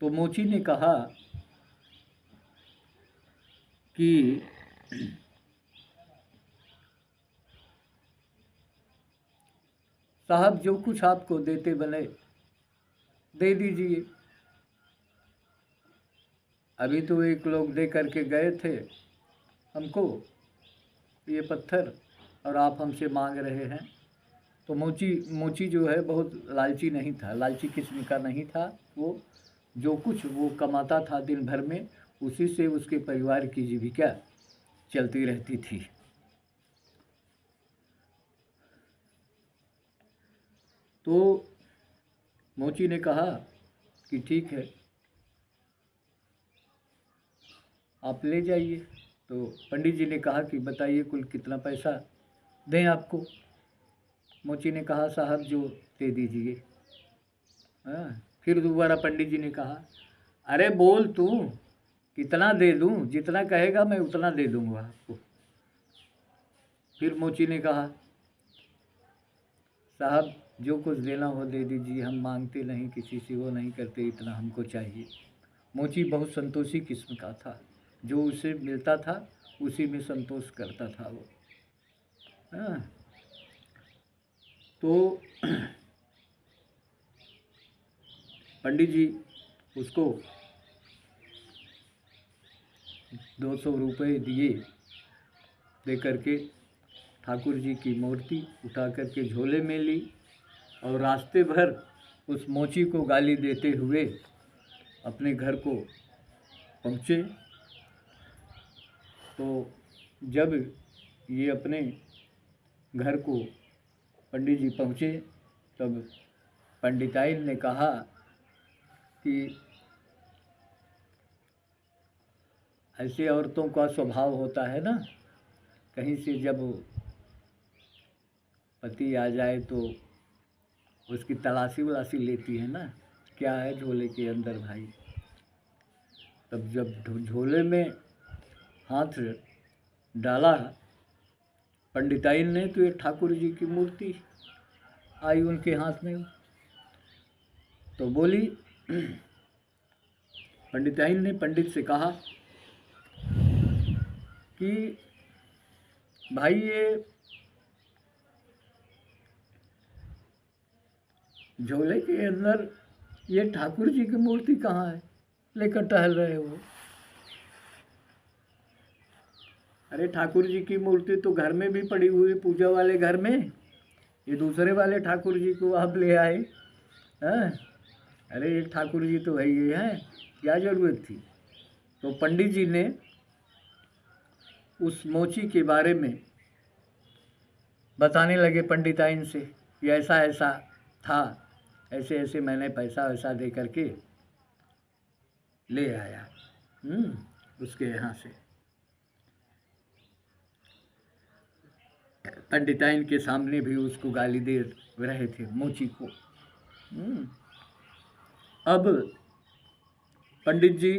तो मोची ने कहा कि साहब जो कुछ आपको देते बने दे दीजिए। अभी तो एक लोग दे करके गए थे हमको ये पत्थर, और आप हमसे मांग रहे हैं। तो मोची जो है बहुत लालची नहीं था, लालची किस्म का नहीं था। वो जो कुछ वो कमाता था दिन भर में, उसी से उसके परिवार की जीविका चलती रहती थी। तो मोची ने कहा कि ठीक है, आप ले जाइए। तो पंडित जी ने कहा कि बताइए कुल कितना पैसा दें आपको। मोची ने कहा साहब जो दे दीजिए। हाँ, फिर दोबारा पंडित जी ने कहा अरे बोल तू कितना दे दूं, जितना कहेगा मैं उतना दे दूंगा आपको। फिर मोची ने कहा साहब जो कुछ देना हो दे दीजिए, हम मांगते नहीं, किसी से वो नहीं करते, इतना हमको चाहिए। मोची बहुत संतोषी किस्म का था, जो उसे मिलता था उसी में संतोष करता था वो। हाँ, तो पंडित जी उसको 200 रुपये दिए। दे करके ठाकुर जी की मूर्ति उठा करके झोले में ली, और रास्ते भर उस मोची को गाली देते हुए अपने घर को पहुँचे। तो जब ये अपने घर को पंडित जी पहुँचे, तब पंडिताइन ने कहा कि ऐसे औरतों का स्वभाव होता है ना, कहीं से जब पति आ जाए तो उसकी तलाशी वलाशी लेती है ना, क्या है झोले के अंदर भाई। तब जब झोले में हाथ डाला पंडिताइन ने, तो ये ठाकुर जी की मूर्ति आई उनके हाथ में। तो बोली, पंडिताइन ने पंडित से कहा कि भाई ये झोले के अंदर ये ठाकुर जी की मूर्ति कहाँ है, लेकर टहल रहे हो। अरे ठाकुर जी की मूर्ति तो घर में भी पड़ी हुई, पूजा वाले घर में, ये दूसरे वाले ठाकुर जी को आप ले आए हैं। अरे एक ठाकुर जी तो है ये हैं, क्या ज़रूरत थी। तो पंडित जी ने उस मोची के बारे में बताने लगे पंडिताइन से कि ऐसा ऐसा था, ऐसे ऐसे मैंने पैसा वैसा दे करके ले आया उसके यहाँ से। पंडिताइन के सामने भी उसको गाली दे रहे थे मोची को। अब पंडित जी